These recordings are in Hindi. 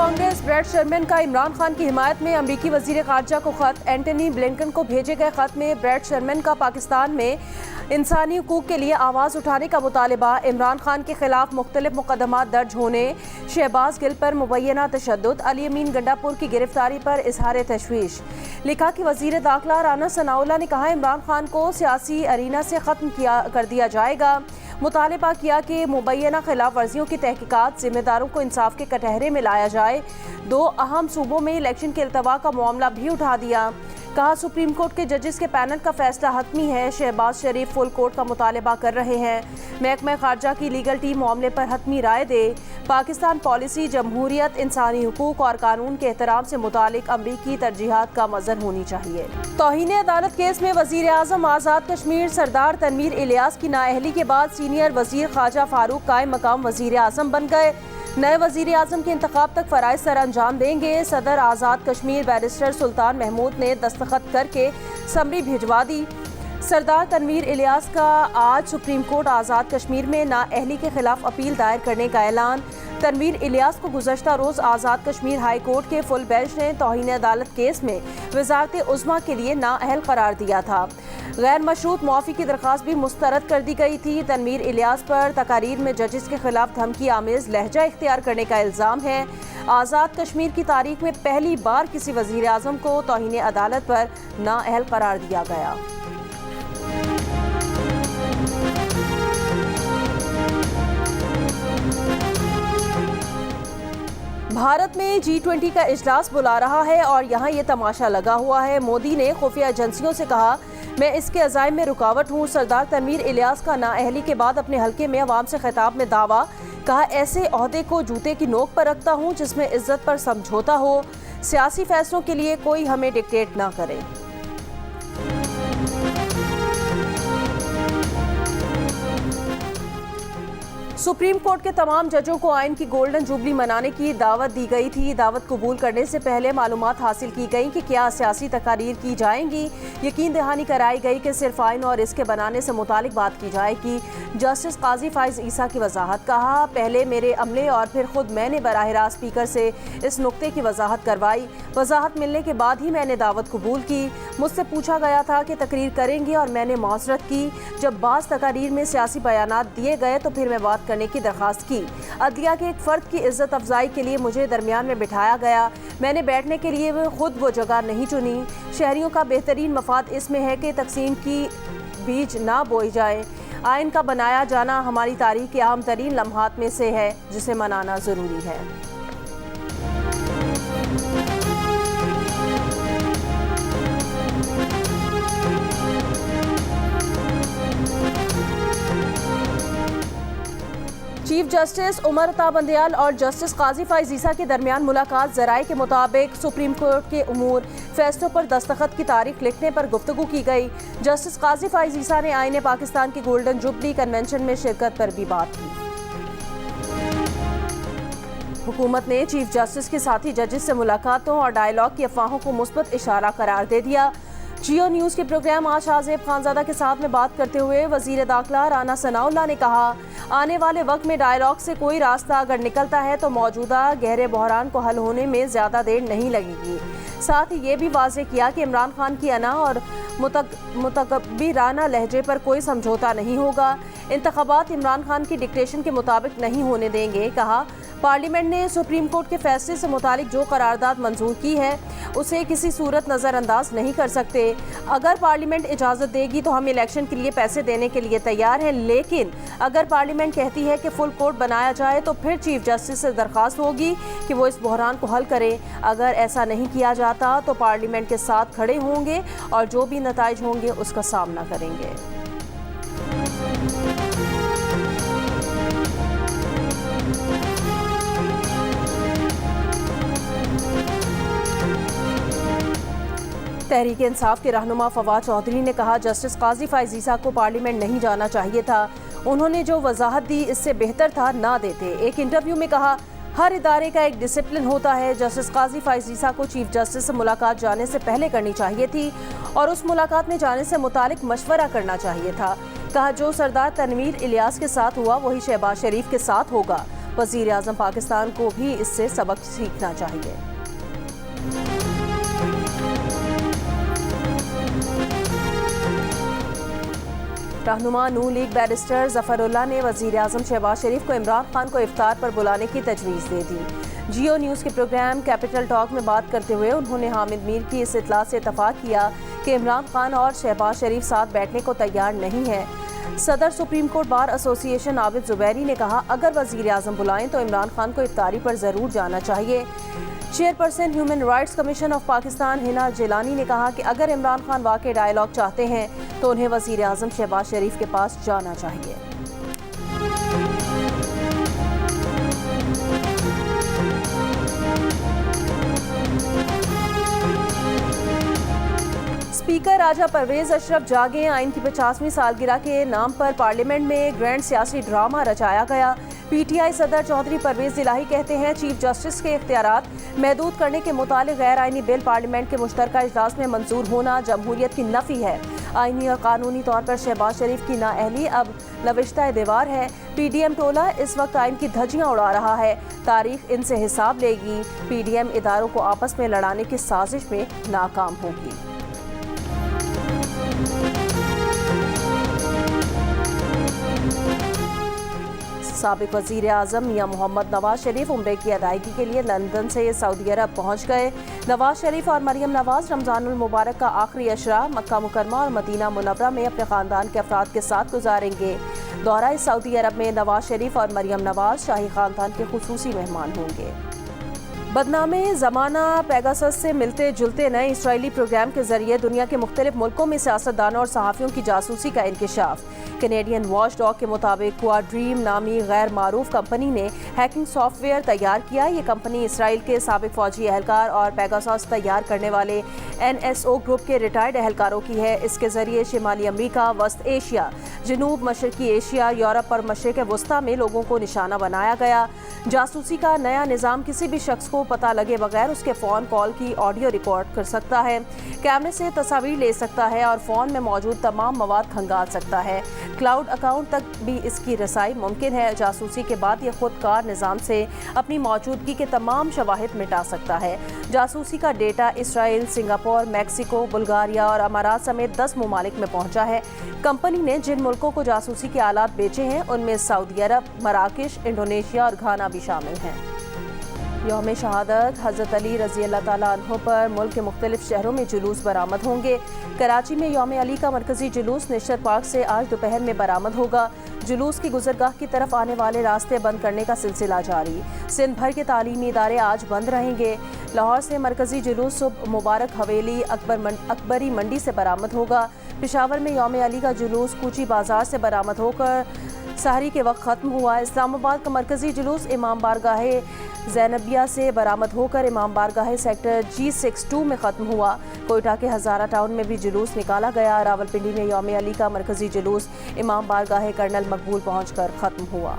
कांग्रेस ब्रैड शर्मन का इमरान खान की हिमायत में अमरीकी वजीर खारजा को खत। एंटनी ब्लिंकन को भेजे गए खत में ब्रैड शर्मन का पाकिस्तान में इंसानी हुकूक के लिए आवाज़ उठाने का मुतालबा, इमरान खान के खिलाफ मुख्तलिफ मुकदमात दर्ज होने, शहबाज गिल पर मुबैना तशद्दुद, अली अमीन गंडापुर की गिरफ्तारी पर इजहार तशवीश। लिखा कि वजीर दाखिला राना सनाउल्लाह ने कहा इमरान खान को सियासी अरीना से ख़त्म कर दिया जाएगा। मुतालबा किया कि मुबैना खिलाफ वर्जियों की तहकीकात, जिम्मेदारों को इंसाफ के कटहरे में लाया जाए। 2 अहम सूबों में इलेक्शन के इल्तवा का मामला भी उठा दिया। कहा सुप्रीम कोर्ट के जजेस के पैनल का फैसला हतमी है। शहबाज शरीफ फुल कोर्ट का मुतालबा कर रहे हैं। महकमा खारजा की लीगल टीम मामले पर हतमी राय दे। पाकिस्तान पॉलिसी जमहूरियत, इंसानी हुकूक और कानून के एहतराम से मुतालिक अमरीकी तरजीहात का मज़हर होनी चाहिए। तौहीन अदालत केस में वज़ीर आज़म आज़ाद कश्मीर सरदार तनवीर इलियास की नाअहली के बाद सीनियर वज़ीर ख्वाजा फारूक कायम मकाम वज़ीर आज़म बन गए। नए वज़ीर आज़म के इंतखाब तक फ़राइज़ सर अंजाम देंगे। सदर आज़ाद कश्मीर बैरिस्टर सुल्तान महमूद ने दस्तखत करके समरी भिजवा दी। सरदार तनवीर इलियास का आज सुप्रीम कोर्ट आज़ाद कश्मीर में नाअहली के खिलाफ अपील दायर करने का ऐलान। तनवीर इलियास को गुज़श्ता रोज़ आज़ाद कश्मीर हाई कोर्ट के फुल बेंच ने तौहीन अदालत केस में वज़ारत उज़्मा के लिए नाअहल करार दिया था। गैर मशरूत मुआफ़ी की दरख्वास्त भी मुस्तरद कर दी गई थी। तनवीर इलियास पर तकारीर में जजेस के खिलाफ धमकी आमेज़ लहजा इख्तियार करने का इल्ज़ाम है। आज़ाद कश्मीर की तारीख में पहली बार किसी वज़ीर आज़म को तौहीन अदालत पर नाअहल करार दिया गया। भारत में G20 का इजलास बुला रहा है और यहाँ ये तमाशा लगा हुआ है। मोदी ने खुफिया एजेंसियों से कहा मैं इसके अज़ाइम में रुकावट हूँ। सरदार तनवीर इलियास का नाअहली के बाद अपने हल्के में अवाम से खिताब में दावा। कहा ऐसे ओहदे को जूते की नोक पर रखता हूँ जिसमें इज्जत पर समझौता हो। सियासी फैसलों के लिए कोई हमें डिक्टेट ना करे। सुप्रीम कोर्ट के तमाम जजों को आइन की गोल्डन जुबली मनाने की दावत दी गई थी। दावत कबूल करने से पहले मालूमात हासिल की गई कि क्या सियासी तकारीर की जाएंगी। यकीन दहानी कराई गई कि सिर्फ आइन और इसके बनाने से मुतालिक बात की जाएगी। जस्टिस काजी फाइज ईसा की वजाहत। कहा पहले मेरे अमले और फिर खुद मैंने बराह रास्त स्पीकर से इस नुक्ते की वजाहत करवाई। वजाहत मिलने के बाद ही मैंने दावत कबूल की। मुझसे पूछा गया था कि तकरीर करेंगे और मैंने मौजरत की। जब बाज़ तकारीर में सियासी बयानात दिए गए तो फिर मैं बात करने की दरख्वास्त की। अदलिया के एक फ़र्द की इज्जत अफजाई के लिए मुझे दरमियान में बिठाया गया। मैंने बैठने के लिए खुद वो जगह नहीं चुनी। शहरियों का बेहतरीन मफाद इसमें है कि तकसीम की बीज ना बोई जाए। आइन का बनाया जाना हमारी तारीख के अहम तरीन लम्हात में से है जिसे मनाना ज़रूरी है। चीफ जस्टिस उमर अता बंदयाल और जस्टिस काजी फाइज ईसा के दरमियान मुलाकात। ज़राए के मुताबिक सुप्रीम कोर्ट के उमूर फैसलों पर दस्तखत की तारीख लिखने पर गुफ्तगू की गई। जस्टिस काजी फाइज ईसा ने आईने पाकिस्तान की गोल्डन जुबली कन्वेंशन में शिरकत पर भी बात की। हुकूमत ने चीफ जस्टिस के साथी जजेस से मुलाकातों और डायलॉग की अफवाहों को मुस्बत इशारा करार दे दिया। जियो न्यूज़ के प्रोग्राम आज आज़ेब खानज़ादा के साथ में बात करते हुए वज़ीर दाखिला राना सनाउल्लाह ने कहा आने वाले वक्त में डायलॉग से कोई रास्ता अगर निकलता है तो मौजूदा गहरे बहरान को हल होने में ज़्यादा देर नहीं लगेगी। साथ ही ये भी वाज़ेह किया कि इमरान खान की अना और मुतकब्बिराना लहजे पर कोई समझौता नहीं होगा। इंतखाबात इमरान खान की डिक्टेशन के मुताबिक नहीं होने देंगे। कहा पार्लियामेंट ने सुप्रीम कोर्ट के फैसले से मुतालिक जो करारदाद मंजूर की है उसे किसी सूरत नज़रअंदाज नहीं कर सकते। अगर पार्लियामेंट इजाज़त देगी तो हम इलेक्शन के लिए पैसे देने के लिए तैयार हैं, लेकिन अगर पार्लियामेंट कहती है कि फुल कोर्ट बनाया जाए तो फिर चीफ जस्टिस से दरख्वास्त होगी कि वो इस बहरान को हल करें। अगर ऐसा नहीं किया जाता तो पार्लियामेंट के साथ खड़े होंगे और जो भी नताइज होंगे उसका सामना करेंगे। तहरीक इंसाफ के रहनुमा फवाद चौधरी ने कहा जस्टिस काजी फाइज ईसा को पार्लियामेंट नहीं जाना चाहिए था। उन्होंने जो वजाहत दी इससे बेहतर था ना देते। एक इंटरव्यू में कहा हर इदारे का एक डिसिप्लिन होता है। जस्टिस काजी फाइज ईसा को चीफ जस्टिस से मुलाकात जाने से पहले करनी चाहिए थी और उस मुलाकात में जाने से मुतालिक मशवरा करना चाहिए था। कहा जो सरदार तनवीर इलियास के साथ हुआ वही शहबाज शरीफ के साथ होगा। वज़ीर आज़म पाकिस्तान को भी इससे सबक सीखना चाहिए। रहनुमा नून लीग बैरिस्टर जफरुल्लाह ने वज़ीर आज़म शहबाज शरीफ को इमरान खान को इफ्तार पर बुलाने की तजवीज़ दे दी। जियो न्यूज़ के प्रोग्राम कैपिटल टॉक में बात करते हुए उन्होंने हामिद मीर की इस इत्तला से इत्तफाक किया कि इमरान खान और शहबाज शरीफ साथ बैठने को तैयार नहीं है। सदर supreme court bar association Abid Zubairi ने कहा, अगर वज़ीर आज़म बुलाएं तो इमरान खान को इफ्तारी पर ज़रूर जाना चाहिए। Chairperson human rights commission of Pakistan Hina Jilani ने कहा कि अगर इमरान खान वाकई डायलॉग चाहते हैं तो उन्हें वज़ीर आज़म शहबाज शरीफ के पास जाना चाहिए। स्पीकर राजा परवेज अशरफ जागे आइन की 50वीं सालगिरह के नाम पर पार्लियामेंट में ग्रैंड सियासी ड्रामा रचाया गया। पीटीआई सदर चौधरी परवेज इलाही कहते हैं, चीफ जस्टिस के इख्तियारात महदूद करने के मुतालिक गैर आइनी बिल पार्लियामेंट के मुश्तरका इजलास में मंजूर होना जमहूरियत की नफी है। आइनी और कानूनी तौर पर शहबाज शरीफ की नाअहली अब लविश्ता दीवार है। पीडीएम टोला इस वक्त आइन की धज्जियां उड़ा रहा है। तारीख इनसे हिसाब लेगी। पीडीएम इदारों को आपस में लड़ाने की साजिश में नाकाम होगी। साबिक वज़ीर आज़म मियां मोहम्मद नवाज शरीफ उम्रे की अदायगी के लिए लंदन से सऊदी अरब पहुंच गए। नवाज शरीफ और मरियम नवाज रमज़ानुल मुबारक का आखिरी अशरा मक्का मुकरमा और मदीना मुनव्वरा में अपने ख़ानदान के अफराद के साथ गुजारेंगे। दौरा सऊदी अरब में नवाज शरीफ और मरियम नवाज शाही ख़ानदान के खुसूसी मेहमान होंगे। बदनामे ज़माना पेगासस से मिलते जुलते नए इसराइली प्रोग्राम के जरिए दुनिया के मुख्तलिफ मुल्कों में सियासतदानों और सहाफ़ियों की जासूसी का इंकशाफ। कैनेडियन वॉच डॉग के मुताबिक क्वाड्रीम नामी गैर मारूफ कंपनी ने हैकिंग सॉफ्टवेयर तैयार किया। ये कंपनी इसराइल के साबिक फौजी एहलकार और पेगासस तैयार करने वाले NSO ग्रुप के रिटायर्ड एहलकारों की है। इसके जरिए शिमाली अमरीका, वस्त एशिया, जनूब मशरकी एशिया, यूरोप और मशरिक़ वस्ता में लोगों को निशाना बनाया गया। जासूसी का नया निज़ाम किसी भी शख्स को पता लगे बगैर उसके फ़ोन कॉल की ऑडियो रिकॉर्ड कर सकता है, कैमरे से तस्वीर ले सकता है और फ़ोन में मौजूद तमाम मवाद खंगाल सकता है। क्लाउड अकाउंट तक भी इसकी रसाई मुमकिन है। जासूसी के बाद ये खुदकार निज़ाम से अपनी मौजूदगी के तमाम शवाहिद मिटा सकता है। जासूसी का data Israel, Singapore, Mexico, Bulgaria और अमारात समेत 10 ममालिक में पहुंचा है। कंपनी ने जिन मुल्कों को जासूसी के आलात बेचे हैं उनमें सऊदी अरब, मराकश, इंडोनेशिया और घाना भी शामिल हैं। यौम शहादत हज़रत अली रज़ी अल्लाह ताला अन्हो पर मुल्क के मुख्तलिफ शहरों में जुलूस बरामद होंगे। कराची में यौम अली का मरकजी जुलूस निश्चित पार्क से आज दोपहर में बरामद होगा। जुलूस की गुजरगाह की तरफ आने वाले रास्ते बंद करने का सिलसिला जारी। सिंध भर के तालीमी इदारे आज बंद रहेंगे। लाहौर से मरकजी जुलूस सुबह मुबारक हवेली अकबरी मंडी से बरामद होगा। पेशावर में यौम अली का जुलूस कूची बाजार से बरामद होकर सहरी के वक्त ख़त्म हुआ। इस्लामाबाद का मरकजी जुलूस इमाम बारगाह ज़ैनबिया से बरामद होकर इमाम बारगाह सेक्टर G62 में ख़त्म हुआ। कोयटा के हज़ारा टाउन में भी जुलूस निकाला गया। रावलपिंडी में यौम अली का मरकजी जुलूस इमाम बारगाह कर्नल मकबूल पहुंचकर ख़त्म हुआ।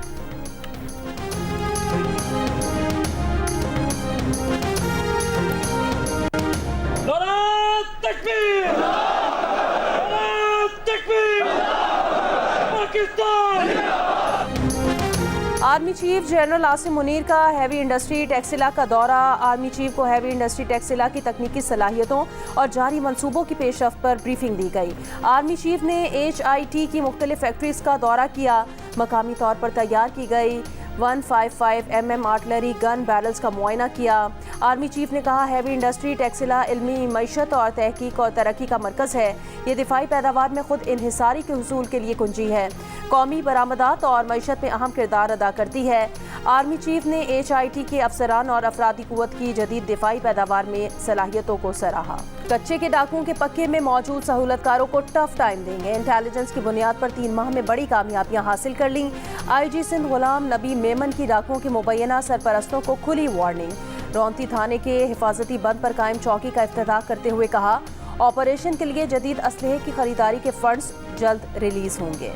Army chief general Asim Munir का हैवी इंडस्ट्री टेक्सटिला का दौरा। आर्मी चीफ को हैवी इंडस्ट्री टेक्सटिला की तकनीकी सलाहियतों और जारी मंसूबों की पेशरफ्त पर ब्रीफिंग दी गई। आर्मी चीफ ने HIT की मुख्तलिफ फैक्ट्रीज का दौरा किया। मकामी तौर पर तैयार की गई 155 mm आर्टिलरी गन बैरल्स का मुआयना किया। आर्मी चीफ ने कहा, हैवी इंडस्ट्री टेक्सटिला इल्मी मईशत और तहकीक और तरक्की का मरकज़ है। ये दिफाई पैदावार में खुद इन्हिसारी के हुसूल के लिए कुंजी है। कौमी बरामदात और मईशत में अहम किरदार अदा करती है। आर्मी चीफ ने HIT के अफसरान और अफरादी कुव्वत की जदीद दिफाई पैदावार में सलाहियतों को सराहा। कच्चे के डाकुओं के पक्के में मौजूद सहूलतकारों को टफ टाइम देंगे। इंटेलिजेंस की बुनियाद पर 3 माह में बड़ी कामयाबियां हासिल कर लीं। IG सिंध गुलाम नबी मेमन की डाकुओं के मुबैना सरपरस्तों को खुली वार्निंग। रौंती थाने के हिफाजती बंद पर कायम चौकी का इफ्तिताह करते हुए कहा, ऑपरेशन के लिए जदीद असलहे की खरीदारी के फंड्स जल्द रिलीज होंगे।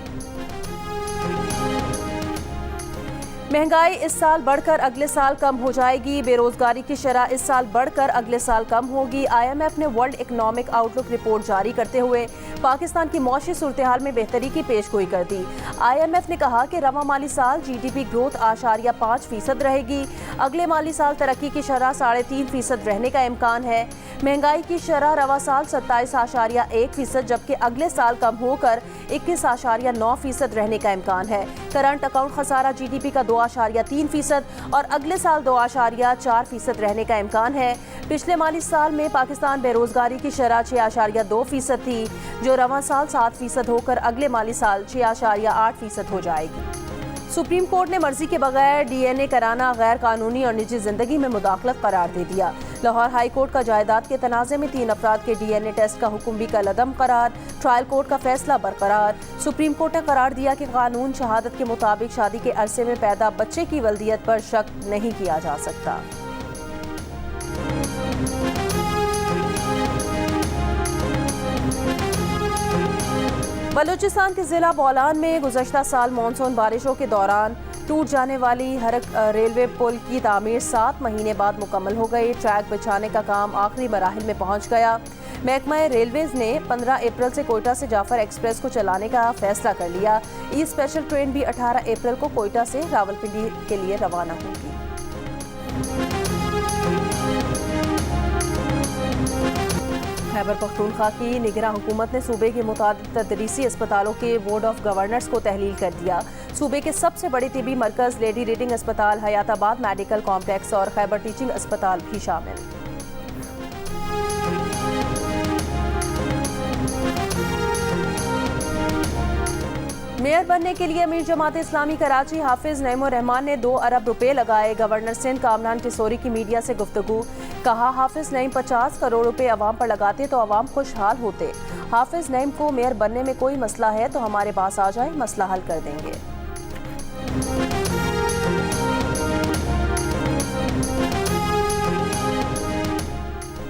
महंगाई इस साल बढ़कर अगले साल कम हो जाएगी। बेरोजगारी की शरह इस साल बढ़कर अगले साल कम होगी। IMF ने वर्ल्ड इकोनॉमिक आउटलुक रिपोर्ट जारी करते हुए पाकिस्तान की मौशी सूरत हाल में बेहतरी की पेशगोई कर दी। IMF ने कहा कि रवा माली साल GDP ग्रोथ 8.5% रहेगी। अगले माली साल तरक्की की शरह 3.5% रहने का इम्कान है। महंगाई की शरह रवा साल 27.1%, जबकि अगले साल कम होकर 21.9% रहने का इम्कान है। करंट अकाउंट खसारा GDP का 2.3% और अगले साल 2.4% रहने का इम्कान है। पिछले माली साल में पाकिस्तान बेरोजगारी की शरह 6.2% थी, जो रवा साल 7% होकर अगले माली साल 6.8% हो जाएगी। सुप्रीम कोर्ट ने मर्जी के बगैर DNA कराना गैर कानूनी और निजी जिंदगी में मुदाखलत करार दे दिया। लाहौर हाई कोर्ट का जायदाद के तनाज़े में 3 अफराद के DNA टेस्ट का हुक्म भी कलअदम करार। ट्रायल कोर्ट का फैसला बरकरार। सुप्रीम कोर्ट ने करार दिया कि कानून शहादत के मुताबिक शादी के अरसे में पैदा बच्चे की वल्दियत पर शक नहीं किया जा सकता। बलूचिस्तान के जिला बोलान में गुज़श्ता साल मानसून बारिशों के दौरान टूट जाने वाली हरक रेलवे पुल की तामीर 7 महीने बाद मुकम्मल हो गई। ट्रैक बिछाने का काम आखिरी मराहिल में पहुंच गया। महकमा रेलवेज ने 15 अप्रैल से कोयटा से जाफर एक्सप्रेस को चलाने का फैसला कर लिया। ई स्पेशल ट्रेन भी 18 अप्रैल को कोयटा से रावलपिंडी के लिए रवाना होगी। खैबर पख्तूनख्वा की निगरां हुकूमत ने सूबे के मुतादिद तदरीसी अस्पतालों के बोर्ड ऑफ गवर्नर्स को तहलील कर दिया। सूबे के सबसे बड़े तिबी मरकज लेडी रीडिंग अस्पताल, हयाताबाद मेडिकल कॉम्प्लेक्स और खैबर टीचिंग अस्पताल भी शामिल। मेयर बनने के लिए अमीर जमात इस्लामी कराची हाफिज नईमुर रहमान ने 2 अरब रुपए लगाए। गवर्नर सिंध कामरान टिसोरी की मीडिया से गुफ्तगू। कहा, हाफिज नईम 50 करोड़ रुपए अवाम पर लगाते तो अवाम खुशहाल होते। हाफिज नईम को मेयर बनने में कोई मसला है तो हमारे पास आ जाए, मसला हल कर देंगे।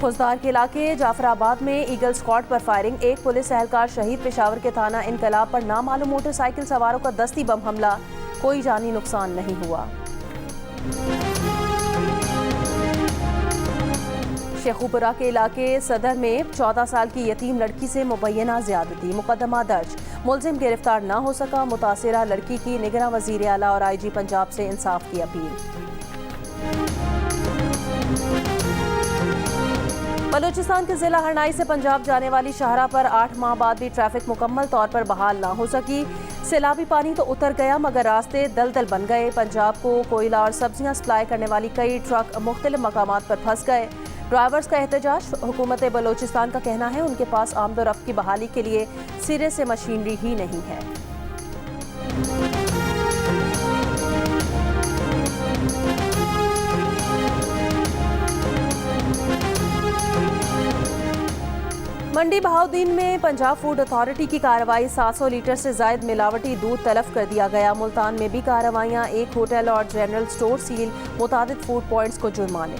फौजदार के इलाके जाफराबाद में ईगल स्क्वाड पर फायरिंग। एक पुलिस एहलकार शहीद। पेशावर के थाना इनकलाब पर नामालूम मोटरसाइकिल सवारों का दस्ती बम हमला। कोई जानी नुकसान नहीं हुआ। शेखुपुरा के इलाके सदर में 14 साल की यतीम लड़की से मुबैना ज्यादती। मुकदमा दर्ज। मुलजिम गिरफ्तार न हो सका। मुतासिरा लड़की की निगरां वजीर आला और IG पंजाब से इंसाफ की अपील। बलूचिस्तान के जिला हरनाई से पंजाब जाने वाली शाहरा पर 8 माह बाद भी ट्रैफिक मुकम्मल तौर पर बहाल ना हो सकी। सैलाबी पानी तो उतर गया मगर रास्ते दलदल बन गए। पंजाब को कोयला और सब्जियां सप्लाई करने वाली कई ट्रक मुख्तलिफ मकामात पर फंस गए। ड्राइवर्स का एहतजाज। हुकूमत बलूचिस्तान का कहना है उनके पास आमदोरफ्त की बहाली के लिए सिरे से मशीनरी ही नहीं है। मंडी बहाउद्दीन में पंजाब फूड अथॉरिटी की कार्रवाई। 700 लीटर से जायद मिलावटी दूध तलब कर दिया गया। मुल्तान में भी कार्रवाइयाँ। एक होटल और जनरल स्टोर सील। मुतादिद फूड पॉइंट्स को जुर्माने।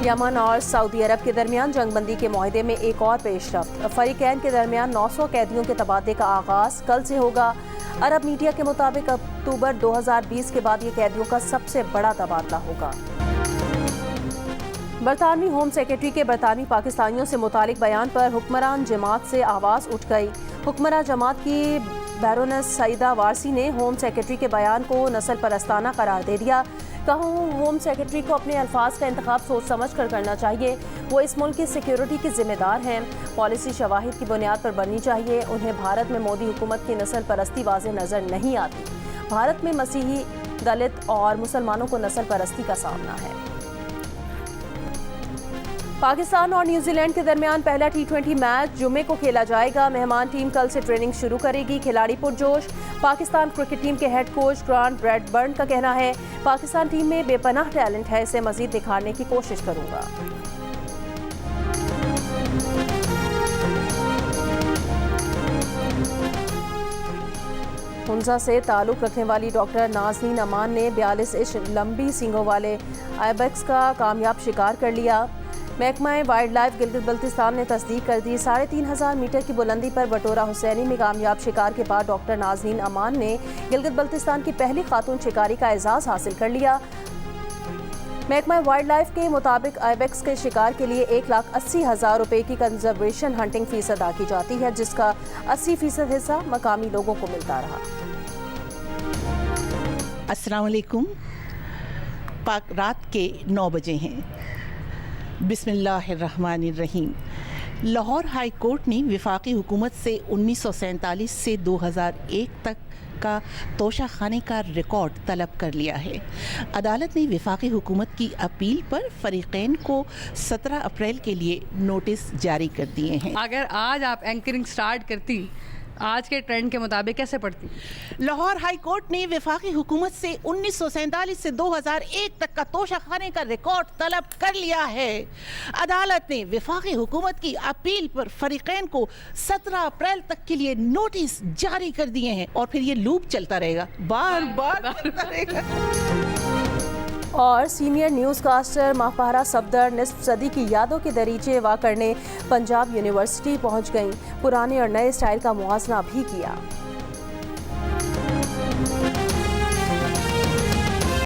यमन और सऊदी अरब के दरमियान जंगबंदी के मुआहदे में एक और पेशरफ्त। फरीकैन के दरमियान 900 कैदियों के तबादले का आगाज कल से होगा। अरब मीडिया के मुताबिक अक्टूबर 2020 के बाद ये कैदियों का सबसे बड़ा तबादला होगा। बरतानवी होम सेक्रेटरी के बरतानवी पाकिस्तानियों से मुतालिक बयान पर हुक्मरान जमात से आवाज़ उठ गई। हुक्मरान जमात की बैरोनेस सईदा वारसी ने होम सेक्रेटरी के बयान को नस्ल परस्ताना करार दे दिया। कहा, होम सेक्रेटरी को अपने अल्फाज का इंतखाब सोच समझ कर करना चाहिए। वो इस मुल्क की सिक्योरिटी के जिम्मेदार हैं। पॉलिसी शवाहिद की बुनियाद पर बननी चाहिए। उन्हें भारत में मोदी हुकूमत की नस्ल परस्ती वाज़ेह नज़र नहीं आती। भारत में मसीही, दलित और मुसलमानों को नस्ल परस्ती का सामना है। पाकिस्तान और न्यूजीलैंड के दरमियान पहला T20 मैच जुमे को खेला जाएगा। मेहमान टीम कल से ट्रेनिंग शुरू करेगी। खिलाड़ी पुरजोश। पाकिस्तान क्रिकेट टीम के हेड कोच ग्रांट ब्रैडबर्न का कहना है, पाकिस्तान टीम में बेपनाह टैलेंट है, इसे मजीद दिखाने की कोशिश करूंगा। हुंजा से ताल्लुक़ रखने वाली डॉक्टर नाज़नीन अमान ने 42 इंच लंबी सींगों वाले आइबेक्स का कामयाब शिकार कर लिया। महकमा वाइल्ड लाइफ गिलगित बल्तिस्तान ने तस्दीक कर दी। 3500 मीटर की बुलंदी पर बटोरा हुसैनी में कामयाब शिकार के बाद डॉक्टर नाज़नीन अमान ने गिलगित बल्तिस्तान की पहली खातून शिकारी का एजाज़ हासिल कर लिया। महकमा वाइल्ड लाइफ के मुताबिक आइबेक्स के शिकार के लिए 1,80,000 रुपए की कंजर्वेशन हंटिंग फीस अदा की जाती है, जिसका 80% हिस्सा मकामी लोगों को मिलता रहा। अस्सलाम वालेकुम। रात के 9 बजे हैं। बिस्मिल्लाहिर्रहमानिर्रहीम। लाहौर हाई कोर्ट ने वफाकी हुकूमत से 1947 से 2001 तक का तोशाखाने का रिकॉर्ड तलब कर लिया है। अदालत ने वफाकी हुकूमत की अपील पर फरीकैन को 17 अप्रैल के लिए नोटिस जारी कर दिए हैं। अगर आज आप एंकरिंग स्टार्ट करती, आज के ट्रेंड के मुताबिक कैसे पढ़ती? लाहौर हाई कोर्ट ने वफाकी हुकूमत से 1947 से 2001 तक का तोशाखाने का रिकॉर्ड तलब कर लिया है। अदालत ने वफाकी हुकूमत की अपील पर फरीकैन को 17 अप्रैल तक के लिए नोटिस जारी कर दिए हैं और फिर ये लूप चलता रहेगा, बार बार चलता रहेगा। और सीनियर न्यूज़ कास्टर माहपारा सफदर निस्फ सदी की यादों के दरीचे वाह करने पंजाब यूनिवर्सिटी पहुंच गईं। पुराने और नए स्टाइल का मुआजना भी किया।